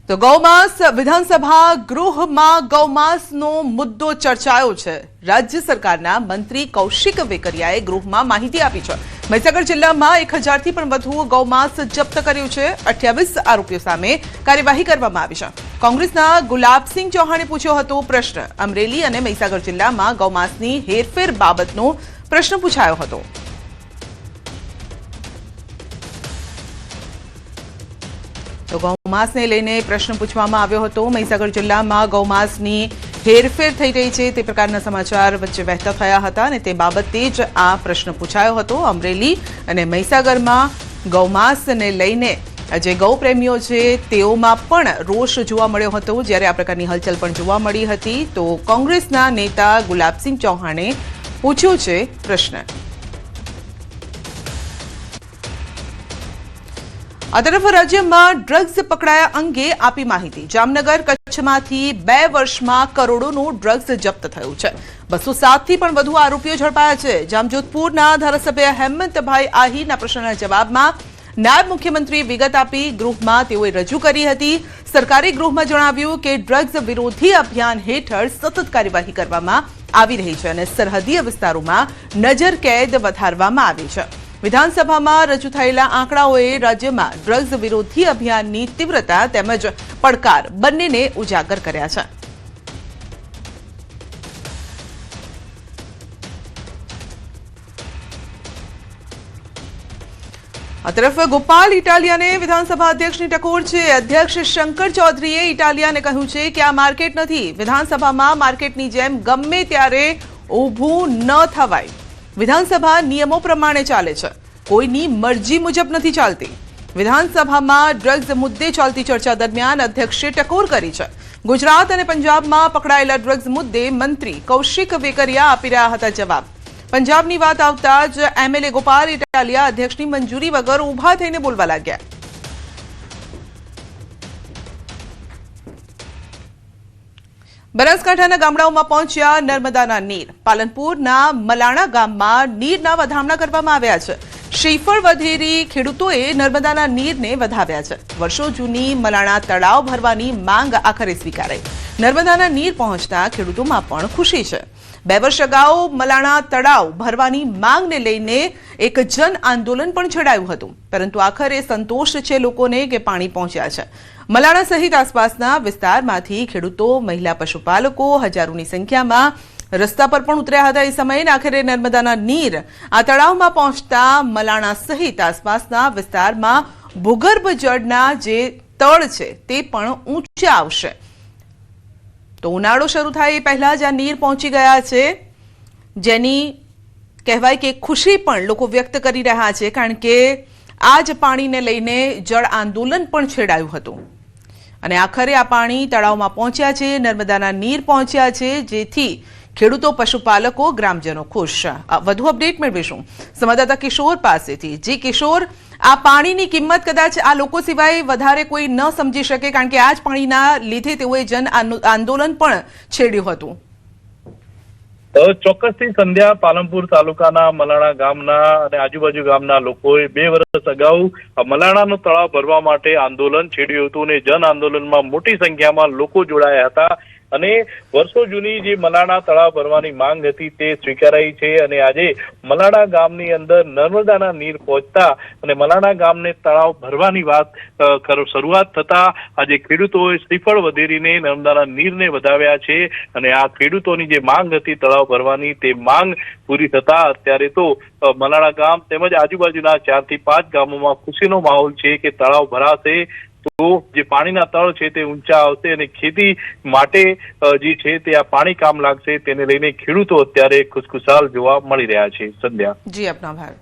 તો ગૌમાંસ વિધાનસભા ગૃહમાં ગૌમાંસનો મુદ્દો ચર્ચાયો છે। રાજ્ય સરકારના મંત્રી કૌશિક વેકરિયાએ ગૃહમાં માહિતી આપી છે। મહીસાગર જિલ્લામાં 1000થી પણ વધુ ગૌમાંસ જપ્ત કર્યું છે। 28 આરોપીઓ સામે કાર્યવાહી કરવામાં આવી છે। કોંગ્રેસના ગુલાબસિંહ ચૌહાણે પૂછ્યો હતો પ્રશ્ન। અમરેલી અને મહીસાગર જિલ્લામાં ગૌમાંસની હેરફેર બાબતનો પ્રશ્ન પૂછાયો હતો। તો ગૌમાંસને લઈને પ્રશ્ન પૂછવામાં આવ્યો હતો। મહીસાગર જિલ્લામાં ગૌમાંસની હેરફેર થઈ રહી છે તે પ્રકારના સમાચાર વચ્ચે વહેતા થયા હતા અને તે બાબતે જ આ પ્રશ્ન પૂછાયો હતો। અમરેલી અને મહીસાગરમાં ગૌમાંસને લઈને જે ગૌપ્રેમીઓ છે તેઓમાં પણ રોષ જોવા મળ્યો હતો, જ્યારે આ પ્રકારની હલચલ પણ જોવા મળી હતી। તો કોંગ્રેસના નેતા ગુલાબસિંહ ચૌહાણે પૂછ્યો છે પ્રશ્ન। આ તરફ રાજ્યમાં ડ્રગ્સ પકડાયા અંગે આપી માહિતી। જામનગર કચ્છમાંથી 2 વર્ષમાં કરોડોનું ડ્રગ્સ જપ્ત થયું છે। 207થી પણ વધુ આરોપીઓ ઝડપાયા છે। જામજોધપુરના ધારાસભ્ય હેમંતભાઈ આહિરના પ્રશ્નના જવાબમાં નાયબ મુખ્યમંત્રીએ વિગત આપી। ગૃહમાં તેઓએ રજૂ કરી હતી। સરકારે ગૃહમાં જણાવ્યું કે ડ્રગ્સ વિરોધી અભિયાન હેઠળ સતત કાર્યવાહી કરવામાં આવી રહી છે અને સરહદીય વિસ્તારોમાં નજરકેદ વધારવામાં આવી છે। વિધાનસભામાં રજૂ થયેલા આંકડાઓએ રાજ્યમાં ડ્રગ્સ વિરોધી અભિયાનની તીવ્રતા તેમજ પડકાર બંનેને ઉજાગર કર્યા છે। આ તરફ ગોપાલ ઇટાલિયાને વિધાનસભા અધ્યક્ષની ટકોર છે। અધ્યક્ષ શંકર ચૌધરીએ ઇટાલિયાને કહ્યું છે કે આ માર્કેટ નથી। વિધાનસભામાં માર્કેટની જેમ ગમે ત્યારે ઊભું ન થવાય। વિધાનસભા નિયમો પ્રમાણે ચાલે છે, કોઈની મરજી મુજબ નથી ચાલતી। વિધાનસભામાં ડ્રગ્સ મુદ્દે ચાલતી ચર્ચા દરમિયાન અધ્યક્ષે ટકોર કરી છે। ગુજરાત અને પંજાબમાં પકડાયેલા ડ્રગ્સ મુદ્દે મંત્રી કૌશિક વેકરિયા આપી રહ્યા હતા જવાબ। પંજાબની વાત આવતા જ એમએલએ ગોપાલ ઇટાલિયા અધ્યક્ષની મંજૂરી વગર ઊભા થઈને બોલવા લાગ્યા। બનાસકાંઠાના ગામડાઓમાં પહોંચ્યા નર્મદાના નીર। પાલનપુરના મલાણા ગામમાં નીરના વધામણા કરવામાં આવ્યા છે। શ્રીફળ વધેરી ખેડૂતોએ નર્મદાના નીરને વધાવ્યા છે। વર્ષો જૂની મલાણા તળાવ ભરવાની માંગ આખરે સ્વીકારાઈ। નર્મદાના નીર પહોંચતા ખેડૂતોમાં પણ ખુશી છે। 2 વર્ષ અગાઉ મલાણા તળાવ ભરવાની માંગને લઈને એક જન આંદોલન પણ છેડાયું હતું, પરંતુ આખરે સંતોષ છે લોકોને કે પાણી પહોંચ્યા છે। મલાણા સહિત આસપાસના વિસ્તારમાંથી ખેડૂતો, મહિલા પશુપાલકો હજારોની સંખ્યામાં રસ્તા પર પણ ઉતર્યા હતા। એ સમયે આખરે નર્મદાના નીર આ તળાવમાં પહોંચતા મલાણા સહિત આસપાસના વિસ્તારમાં ભૂગર્ભ જળના જે તળ છે તે પણ ઊંચા આવશે। તો ઉનાળો શરૂ થાય એ પહેલા જ આ નીર પહોંચી ગયા છે, જેની કહેવાય કે ખુશી પણ લોકો વ્યક્ત કરી રહ્યા છે, કારણ કે આ જ પાણીને લઈને જળ આંદોલન પણ છેડાયું હતું અને આખરે આ પાણી તળાવમાં પહોંચ્યા છે, નર્મદાના નીર પહોંચ્યા છે, જેથી ખેડૂતો, પશુપાલકો, ગ્રામજનો ખુશ। વધુ અપડેટ મેળવીશું સંવાદદાતા કિશોર પાસેથી। જી કિશોર, આ પાણીની કિંમત કદાચ આ લોકો સિવાય વધારે કોઈ ન સમજી શકે, કારણ કે આ જ પાણીના લીધે તેઓએ જન આંદોલન પણ છેડ્યું હતું। ચોક્કસથી સંધ્યા, પાલનપુર તાલુકાના મલાણા ગામના અને આજુબાજુ ગામના લોકોએ 2 વર્ષ અગાઉ મલાણાનો તળાવ ભરવા માટે આંદોલન છેડ્યું હતું અને જન આંદોલનમાં મોટી સંખ્યામાં લોકો જોડાયા હતા અને વર્ષો જૂની જે મલાણા તળાવ ભરવાની માંગ હતી તે સ્વીકારાઈ છે અને આજે મલાણા ગામની અંદર નર્મદાના નીર પહોંચતા અને મલાણા ગામને તળાવ ભરવાની વાત શરૂઆત થતા આજે ખેડૂતોએ શ્રીફળ વધેરીને નર્મદાના નીરને વધાવ્યા છે અને આ ખેડૂતોની જે માંગ હતી તળાવ ભરવાની તે માંગ પૂરી થતા અત્યારે તો મલાણા ગામ તેમજ આજુબાજુના 4 થી 5 ગામોમાં ખુશીનો માહોલ છે કે તળાવ ભરાશે તો જે પાણીના તળ છે તે ઊંચા આવશે અને ખેતી માટે જે છે તે આ પાણી કામ લાગશે, તેને લઈને ખેડૂતો અત્યારે ખુશખુશાલ જોવા મળી રહ્યા છે। સંધ્યા જી, આપનો આભાર।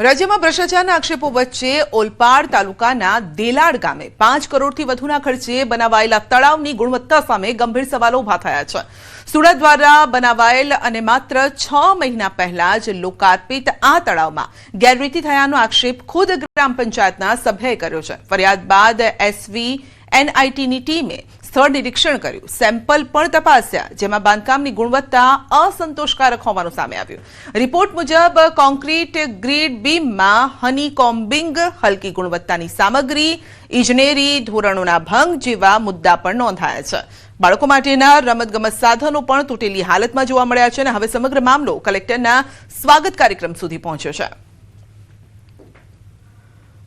રાજ્યમાં ભ્રષ્ટાચારના આક્ષેપો વચ્ચે ઓલપાડ તાલુકાના દેલાડ ગામે 5 કરોડથી વધુના ખર્ચે બનાવાયેલા તળાવની ગુણવત્તા સામે ગંભીર સવાલો ઉભા થયા છે। સુરત દ્વારા બનાવાયેલ અને માત્ર 6 મહિના પહેલા જ લોકાર્પિત આ તળાવમાં ગેરરીતિ થયાનો આક્ષેપ ખુદ ગ્રામ પંચાયતના સભ્યએ કર્યો છે। ફરિયાદ બાદ એસવી એનઆઈટીની ટીમે સ્થળ નિરીક્ષણ કર્યું, સેમ્પલ પણ તપાસ્યા, જેમાં બાંધકામની ગુણવત્તા અસંતોષકારક હોવાનું સામે આવ્યું. રિપોર્ટ મુજબ કોન્ક્રીટ ગ્રીડ બીમમાં હની કોમ્બિંગ, હલકી ગુણવત્તાની સામગ્રી, ઇજનેરી ધોરણોના ભંગ જેવા મુદ્દા પણ નોંધાયા છે. બાળકો માટેના રમતગમત સાધનો પણ તૂટેલી હાલતમાં જોવા મળ્યા છે અને હવે સમગ્ર મામલો કલેક્ટરના સ્વાગત કાર્યક્રમ સુધી પહોંચ્યો છે.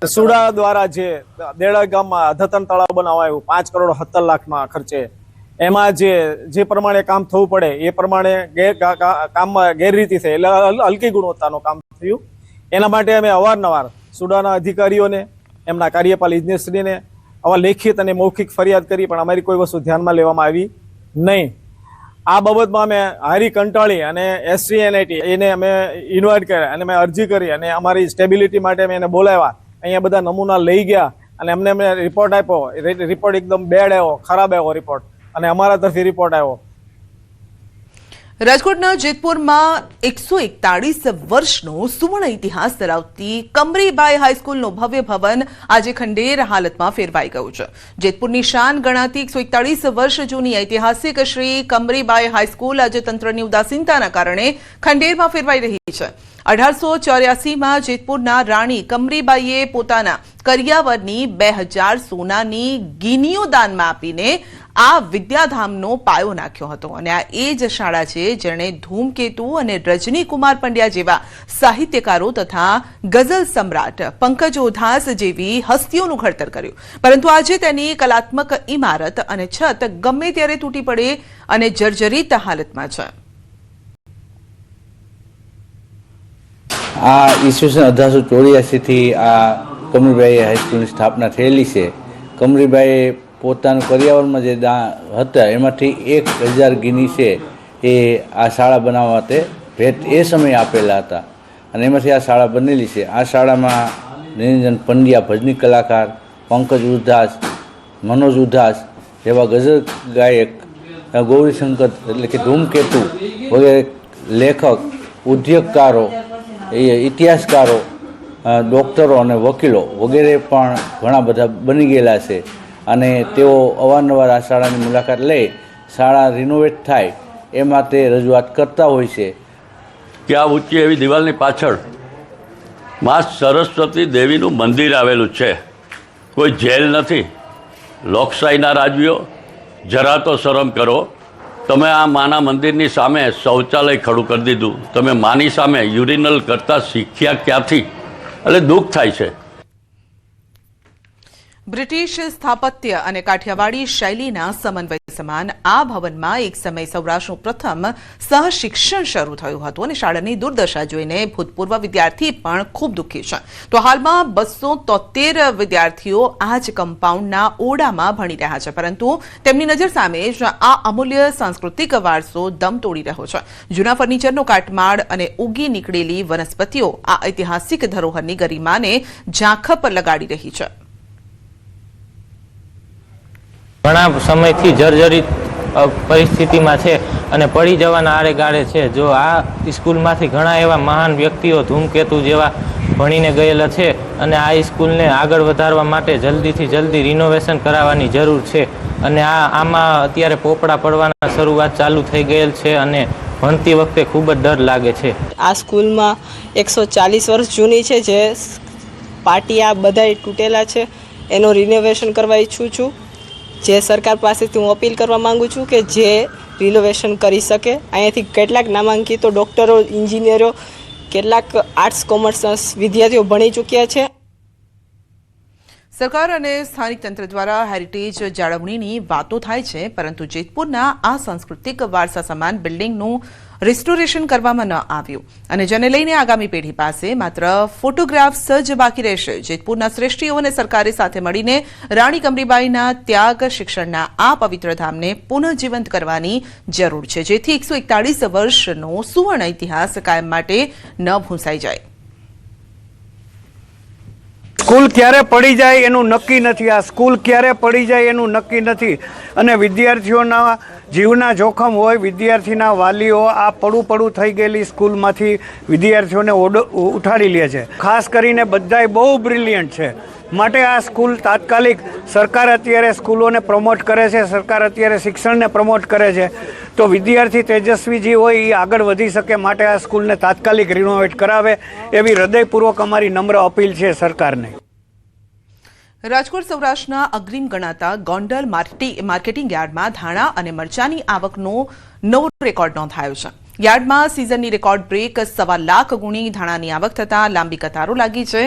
સુડા દ્વારા જે દેડા ગામમાં અદ્યતન તળાવ બનાવાયું 5 કરોડ 70 લાખમાં ખર્ચે, એમાં જે પ્રમાણે કામ થવું પડે એ પ્રમાણે કામમાં ગેરરીતિ થઈ, એટલે હલકી ગુણવત્તાનું કામ થયું. એના માટે અમે અવારનવાર સુડાના અધિકારીઓને, એમના કાર્યપાલ ઇજનેરશ્રીને આવા લેખિત અને મૌખિક ફરિયાદ કરી, પણ અમારી કોઈ વસ્તુ ધ્યાનમાં લેવામાં આવી નહીં. આ બાબતમાં અમે હારી કંટાળી અને SCNIT એને અમે ઇન્વાઇટ કર્યા અને મેં અરજી કરી અને અમારી સ્ટેબિલિટી માટે અમે એને બોલાવ્યા. અહીંયા બધા નમૂના લઈ ગયા અને અમને રિપોર્ટ આપ્યો. રિપોર્ટ એકદમ બેડ આવ્યો, ખરાબ આવ્યો રિપોર્ટ, અને અમારા તરફી રિપોર્ટ આવ્યો. રાજકોટના જેતપુરમાં 141 વર્ષનો સુવર્ણ ઇતિહાસ ધરાવતી કમરીબાઈ હાઈસ્કૂલનું ભવ્ય ભવન આજે ખંડેર હાલતમાં ફેરવાઈ ગયું છે. જેતપુરની શાન ગણાતી 141 વર્ષ જૂની ઐતિહાસિક શ્રી કમરીબાઈ હાઈસ્કૂલ આજે તંત્રની ઉદાસીનતાના કારણે ખંડેરમાં ફેરવાઈ રહી છે. 1884માં જેતપુરના રાણી કમરીબાઈએ પોતાના કરિયાવરની 2000 સોનાની ગીનીઓ દાનમાં આપીને આ વિદ્યાધામનો પાયો નાખ્યો હતો અને આ એ જ શાળા છે જેણે ધૂમકેતુ અને રજનીકુમાર પંડ્યા જેવા સાહિત્યકારો તથા ગઝલ સમ્રાટ પંકજ ઓધાસ જેવી હસ્તીઓનું ઘડતર કર્યું. પરંતુ આજે તેની કલાત્મક ઇમારત અને છત ગમે ત્યારે તૂટી પડે અને જર્જરિત હાલતમાં છે. આ ઈસવીસન 1884થી આ કમરીબાઈ હાઈસ્કૂલની સ્થાપના થયેલી છે. કમરીબાઈએ પોતાનું કરિયાવરમાં જે હતા એમાંથી 1000 ગીની છે એ આ શાળા બનાવવા માટે ભેટ એ સમયે આપેલા હતા અને એમાંથી આ શાળા બનેલી છે. આ શાળામાં નિરંજન પંડ્યા ભજની કલાકાર, પંકજ ઉધાસ, મનોજ ઉધાસ જેવા ગઝલ ગાયક, ગૌરીશંકર એટલે કે ધૂમકેતુ વગેરે લેખક, ઉદ્યોગકારો, ઇતિહાસકારો, ડૉક્ટરો અને વકીલો વગેરે પણ ઘણા બધા બની ગયેલા છે અને તેઓ અવારનવાર આ શાળાની મુલાકાત લઈ શાળા રિનોવેટ થાય એ માટે રજૂઆત કરતા હોય છે. કે આ ઊંચી એવી દિવાલની પાછળ મા સરસ્વતી દેવીનું મંદિર આવેલું છે. કોઈ જેલ નથી. લોકશાહીના રાજવીઓ, જરા તો શરમ કરો. તમે આ માના મંદિરની સામે શૌચાલય ખડું કરી દીધું. તમે માની સામે યુરિનલ કરતા શીખ્યા ક્યાંથી? એટલે દુઃખ થાય છે. બ્રિટિશ સ્થાપત્ય અને કાઠિયાવાડી શૈલીના સમન્વય સમાન આ ભવનમાં એક સમય સૌરાષ્ટ્રનું પ્રથમ સહશિક્ષણ શરૂ થયું હતું અને શાળાની દુર્દશા જોઈને ભૂતપૂર્વ વિદ્યાર્થી પણ ખૂબ દુઃખી છે. તો હાલમાં 273 વિદ્યાર્થીઓ આ જ કમ્પાઉન્ડના ઓરડામાં ભણી રહ્યા છે, પરંતુ તેમની નજર સામે જ આ અમૂલ્ય સાંસ્કૃતિક વારસો દમ તોડી રહ્યો છે. જૂના ફર્નિચરનો કાટમાળ અને ઉગી નીકળેલી વનસ્પતિઓ આ ઐતિહાસિક ધરોહરની ગરિમાને ઝાંખપ લગાડી રહી છે. ઘણા સમયથી જર્જરિત પરિસ્થિતિમાં છે અને પડી જવાના આરે ગાળે છે. જો આ સ્કૂલમાંથી ઘણા એવા મહાન વ્યક્તિઓ ધૂમકેતુ જેવા ભણીને ગયેલા છે અને આ સ્કૂલને આગળ વધારવા માટે જલ્દીથી જલ્દી રિનોવેશન કરાવવાની જરૂર છે અને આમાં અત્યારે પોપડા પડવાના શરૂઆત ચાલુ થઈ ગયેલ છે અને ભણતી વખતે ખૂબ જ ડર લાગે છે. આ સ્કૂલમાં 140 વર્ષ જૂની છે, જે પાટિયા બધાય તૂટેલા છે, એનું રિનોવેશન કરવા ઈચ્છું છું. જે સરકાર પાસેથી હું અપીલ કરવા માંગુ છું કે જે રિનોવેશન કરી શકે. અહીંયાથી કેટલાક નામાંકિતો ડૉક્ટરો, એન્જિનિયરો, કેટલાક આર્ટ્સ કોમર્સના વિદ્યાર્થીઓ ભણી ચૂક્યા છે. સરકાર અને સ્થાનિક તંત્ર દ્વારા હેરિટેજ જાળવણીની વાતો થાય છે, પરંતુ જેતપુરના આ સાંસ્કૃતિક વારસા સમાન બિલ્ડિંગનું રિસ્ટોરેશન કરવામાં ન આવ્યું અને જેને લઈને આગામી પેઢી પાસે માત્ર ફોટોગ્રાફ્સ જ બાકી રહેશે. જેતપુરના શ્રેષ્ઠીઓ અને સરકારે સાથે મળીને રાણી કમરીબાઈના ત્યાગ શિક્ષણના આ પવિત્ર ધામને પુનઃજીવંત કરવાની જરૂર છે, જેથી 141 વર્ષનો સુવર્ણ ઇતિહાસ કાયમ માટે ન ભૂંસાઈ જાય. સ્કૂલ ક્યારે પડી જાય એનું નક્કી નથી. આ સ્કૂલ ક્યારે પડી જાય એનું નક્કી નથી અને વિદ્યાર્થીઓના જીવના જોખમ હોય. વિદ્યાર્થીના વાલીઓ આ પડું થઈ ગયેલી સ્કૂલમાંથી વિદ્યાર્થીઓને ઉઠાડી લે છે. ખાસ કરીને બધાય બહુ બ્રિલિયન્ટ છે, માટે આ સ્કૂલ તાત્કાલિક સરકાર અત્યારે સ્કૂલોને પ્રમોટ કરે છે, સરકાર અત્યારે શિક્ષણને પ્રમોટ કરે છે, તો વિદ્યાર્થી તેજસ્વી જે હોય એ આગળ વધી શકે માટે આ સ્કૂલને તાત્કાલિક રિનોવેટ કરાવે એવી હૃદયપૂર્વક અમારી નમ્ર અપીલ છે સરકારને. રાજકોટ સૌરાષ્ટ્રના અગ્રીમ ગણાતા ગોંડલ માર્કેટિંગ યાર્ડમાં ધાણા અને મરચાની આવકનો નવો રેકોર્ડ નોંધાયો છે. યાર્ડમાં સિઝનની રેકોર્ડ બ્રેક 1.25 લાખ ગુણી ધાણાની આવક થતાં લાંબી કતારો લાગી છે.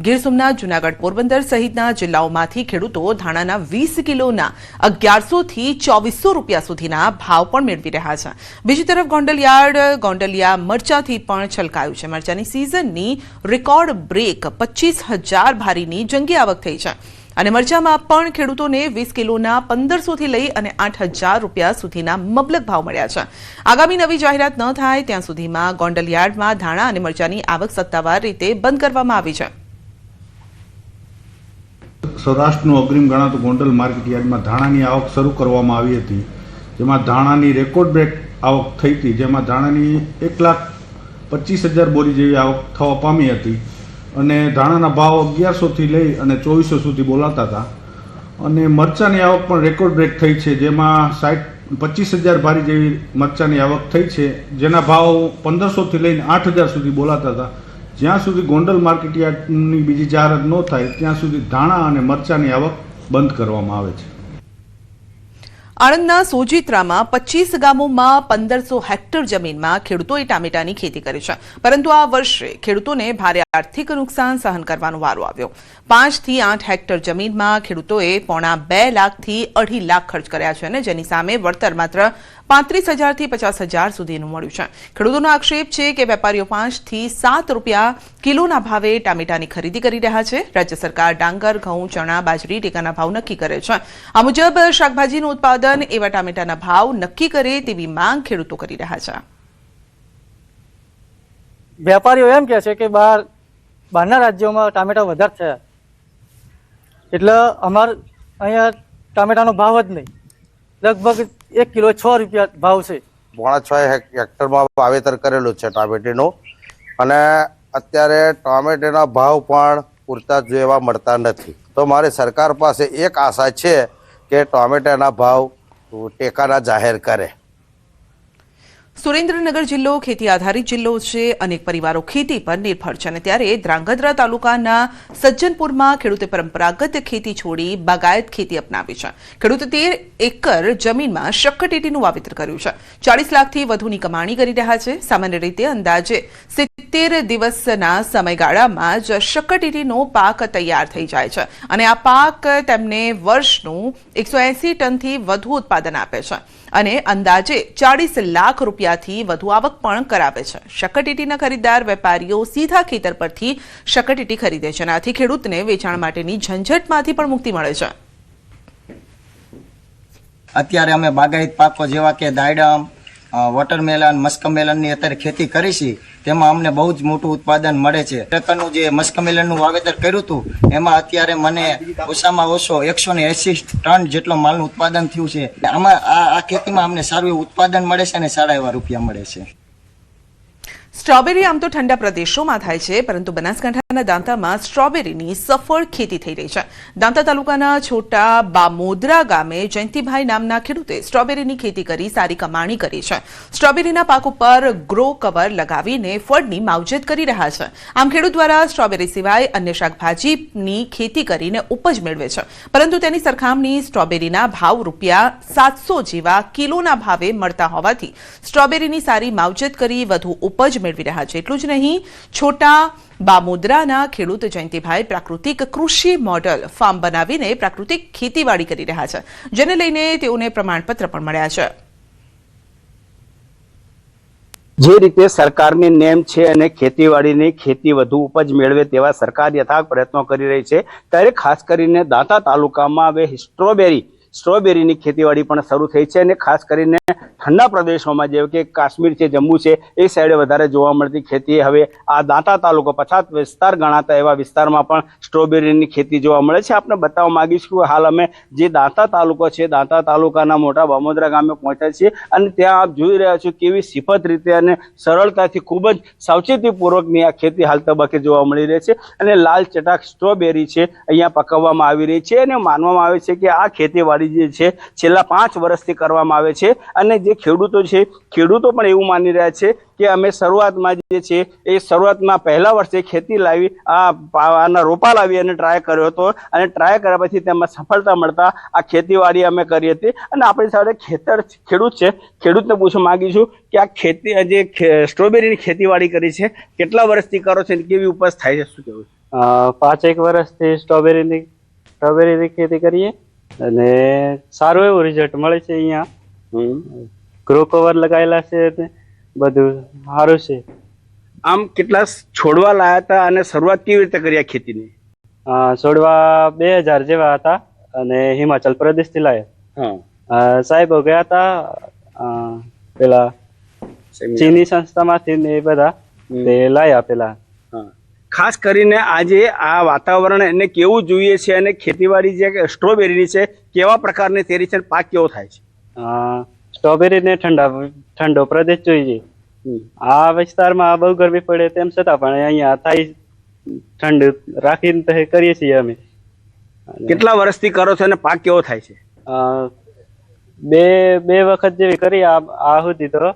ગીર સોમનાથ, જૂનાગઢ, પોરબંદર સહિતના જિલ્લાઓમાંથી ખેડૂતો ધાણાના 20 કિલોના 1100 થી 2400 રૂપિયા સુધીના ભાવ પણ મેળવી રહ્યા છે. બીજી તરફ ગોંડલ યાર્ડ ગોંડલિયા મરચાથી પણ છલકાયું છે. મરચાની સિઝનની રેકોર્ડ બ્રેક 25,000 ભારીની જંગી આવક થઈ છે અને મરચામાં પણ ખેડૂતોને 20 કિલોના 1500 થી લઈ અને 8,000 રૂપિયા સુધીના મબલક ભાવ મળ્યા છે. આગામી નવી જાહેરાત ન થાય ત્યાં સુધીમાં ગોંડલ યાર્ડમાં ધાણા અને મરચાની આવક સત્તાવાર રીતે બંધ કરવામાં આવી છે. સૌરાષ્ટ્રનું અગ્રીમ ગણાતું ગોંડલ માર્કેટ યાર્ડમાં ધાણાની આવક શરૂ કરવામાં આવી હતી, જેમાં ધાણાની રેકોર્ડ બ્રેક આવક થઈ હતી, જેમાં ધાણાની 1,25,000 બોરી જેવી આવક થવા પામી હતી અને ધાણાના ભાવ 1100 થી લઈ અને 2400 સુધી બોલાતા હતા અને મરચાની આવક પણ રેકોર્ડ બ્રેક થઈ છે, જેમાં 25,000 ભારી જેવી મરચાની આવક થઈ છે, જેના ભાવ 1500 થી લઈને 8,000 સુધી બોલાતા હતા. જ્યાં સુધી ગોંડલ માર્કેટ યાર્ડની બીજી જાહેરાત ન થાય ત્યાં સુધી ધાણા અને મરચાની આવક બંધ કરવામાં આવે છે. આણંદના સોજિત્રામાં 25 ગામોમાં 1500 હેક્ટર જમીનમાં ખેડૂતોએ ટામેટાની ખેતી કરી છે, પરંતુ આ વર્ષે ખેડૂતોને ભારે આર્થિક નુકસાન સહન કરવાનો વારો આવ્યો. 5 થી 8 હેક્ટર જમીનમાં ખેડૂતોએ 2.5 લાખથી 2.5 લાખ ખર્ચ કર્યા છે અને જેની સામે વળતર માત્ર 35,000 થી 50,000 સુધીનું મળ્યું છે. ખેડૂતોનો આક્ષેપ છે કે વેપારીઓ 5 થી 7 રૂપિયા કિલોના ભાવે ટામેટાની ખરીદી કરી રહ્યા છે. રાજ્ય સરકાર ડાંગર, ઘઉં, ચણા, બાજરી ટેકાના ભાવ નક્કી કરે છે. આ મુજબ શાકભાજીનું ઉત્પાદન એવા ટામેટાના ભાવ નક્કી કરે તેવી માંગ ખેડૂતો કરી રહ્યા છે. વેપારીઓ એમ કહે છે કે બહારના રાજ્યોમાં ટામેટા વધારે થયા એટલે અમારે અહીંયા ટામેટાનો ભાવ જ નહીં, લગભગ 1 કિલો 6 રૂપિયા ભાવ છે. 6.5 હેક્ટરમાં વાવેતર કરેલું છે ટામેટીનું અને અત્યારે ટામેટીના ભાવ પણ પૂરતા જેવા મળતા નથી. તો મારી સરકાર પાસે એક આશા છે કે ટામેટાના ભાવ ટેકાના જાહેર કરે. સુરેન્દ્રનગર જિલ્લો ખેતી આધારિત જિલ્લો છે. અનેક પરિવારો ખેતી પર નિર્ભર છે અને ત્યારે ધ્રાંગધ્રા તાલુકાના સજ્જનપુરમાં ખેડૂતે પરંપરાગત ખેતી છોડી બાગાયત ખેતી અપનાવી છે. ખેડૂતે 13 એકર જમીનમાં શક્કરટેટીનું વાવેતર કર્યું છે. 40 લાખથી વધુની કમાણી કરી રહ્યા છે. સામાન્ય રીતે અંદાજે 70 દિવસના સમયગાળામાં જ શક્કરટેટીનો પાક તૈયાર થઈ જાય છે અને આ પાક તેમને વર્ષનું 180 ટનથી વધુ ઉત્પાદન આપે છે અને અંદાજે 40 લાખ રૂપિયાથી વધુ આવક પણ કરાવે છે. શક્કરટેટીના ખરીદદાર વેપારીઓ સીધા ખેતર પરથી શક્કરટેટી ખરીદે છે. આથી ખેડૂતને વેચાણ માટેની ઝંઝટમાંથી પણ મુક્તિ મળે છે. અત્યારે અમે બાગાયત પાકો જેવા કે દાયડમ, વોટરમેલન, મસ્કમેલનની અત્યારે ખેતી કરી છે, તેમાં અમને બહુ જ મોટું ઉત્પાદન મળે છે. પ્રકારનું જે મસ્કમેલનનું વાવેતર કર્યું હતું એમાં અત્યારે મને ઓછામાં ઓછો 180 ટન જેટલો માલનું ઉત્પાદન થયું છે. આમાં આ ખેતીમાં અમને સારું એવું ઉત્પાદન મળે છે અને સારા એવા રૂપિયા મળે છે. સ્ટ્રોબેરી આમ તો ઠંડા પ્રદેશોમાં થાય છે, પરંતુ બનાસકાંઠાના દાંતામાં સ્ટ્રોબેરીની સફળ ખેતી થઈ રહી છે. દાંતા તાલુકાના છોટા બામોદરા ગામે જયંતિભાઈ નામના ખેડૂતે સ્ટ્રોબેરીની ખેતી કરી સારી કમાણી કરી છે. સ્ટ્રોબેરીના પાક ઉપર ગ્રો કવર લગાવીને ફળની માવજત કરી રહ્યા છે. આમ ખેડૂત દ્વારા સ્ટ્રોબેરી સિવાય અન્ય શાકભાજીની ખેતી કરીને ઉપજ મેળવે છે, પરંતુ તેની સરખામણી સ્ટ્રોબેરીના ભાવ ₹700 જેવા કિલોના ભાવે મળતા હોવાથી સ્ટ્રોબેરીની સારી માવજત કરી વધુ ઉપજ મેળવી રહ્યા છે. એટલું જ નહીં, છોટા બામોદરાના ખેડૂત જયંતિભાઈ પ્રાકૃતિક કૃષિ મોડલ ફાર્મ બનાવીને પ્રાકૃતિક ખેતીવાડી કરી રહ્યા છે, જેને લઈને તેઓને પ્રમાણપત્ર પણ મળ્યા છે. જે રીતે સરકારની નેમ છે અને ખેતીવાડીની ખેતી વધુ ઉપજ મેળવે તેવા સરકાર યથાર્થ પ્રયત્નો કરી રહી છે, ત્યારે ખાસ કરીને દાંતા તાલુકામાં હવે સ્ટ્રોબેરીની ખેતીવાડી પણ શરૂ થઈ છે અને ખાસ કરીને ઠંડા પ્રદેશોમાં જેમ કે કાશ્મીર છે, જમ્મુ છે, એ સાઈડે વધારે જોવા મળતી ખેતી હવે આ દાંતા તાલુકો પછાત વિસ્તાર ગણાતા એવા વિસ્તારમાં પણ સ્ટ્રોબેરીની ખેતી જોવા મળે છે. આપણે બતાવવા માંગીશું કે હાલ અમે જે દાંતા તાલુકો છે, દાંતા તાલુકાના મોટા બામોદરા ગામે પહોંચ્યા છીએ અને ત્યાં આપ જોઈ રહ્યા છો કેવી સિફત રીતે અને સરળતાથી ખૂબ જ સાવચેતીપૂર્વકની આ ખેતી હાલ તબક્કે જોવા મળી રહી છે. અને લાલ ચટાક સ્ટ્રોબેરી છે અહીંયા પકવવામાં આવી રહી છે અને માનવામાં આવે છે કે આ ખેતીવાડી જે છે છેલ્લા 5 વર્ષથી કરવામાં આવે છે. અને જે ખેડૂતો છે, ખેડૂતો પણ એવું માની રહ્યા છે કે અમે શરૂઆતમાં જે છે એ શરૂઆતમાં પહેલા વર્ષે ખેતી લાવી આના રોપા લાવી અને ટ્રાય કર્યો હતો અને ટ્રાય કર્યા પછી તેમાં સફળતા મળતા આ ખેતીવાડી અમે કરી હતી. અને આપણી સાથે ખેડૂત છે, ખેડૂતને પૂછવા માંગીશું કે આ ખેતી જે સ્ટ્રોબેરીની ખેતીવાડી કરી છે કેટલા વર્ષથી કરો છો અને કેવી ઉપજ થાય છે, શું કહેવું? 5-1 વર્ષથી સ્ટ્રોબેરીની ખેતી કરીએ અને સારું એવું રિઝલ્ટ મળે છે. અહીંયા ગ્રો કવર લગાવેલા છે, બધું સારું છે. આમ કેટલા છોડવા લાયા હતા અને શરૂઆત કેવી રીતે કરી આ ખેતીની? છોડવા 2000 જેવા હતા અને હિમાચલ પ્રદેશથી લાયા. સાહેબો ગયા હતા પેલા ચીની સંસ્થામાંથી ને એ બધા તે લાયા પેલા. ખાસ કરીને આજે આ વાતાવરણ એને કેવું જોઈએ છે અને ખેતીવાડી જે સ્ટ્રોબેરીની છે કેવા પ્રકારની તેરી છે, પાક કેવો થાય છે? સ્ટ્રોબેરીને ઠંડો પ્રદેશ જોઈએ. આ વિસ્તારમાં બહુ ગરમી પડે તેમ છતાં પણ અહીંયા થાય ઠંડ રાખીને કરીએ છીએ અમે. કેટલા વર્ષથી કરો છો અને પાક કેવો થાય છે? બે વખત જેવી કરી આ સુધી તો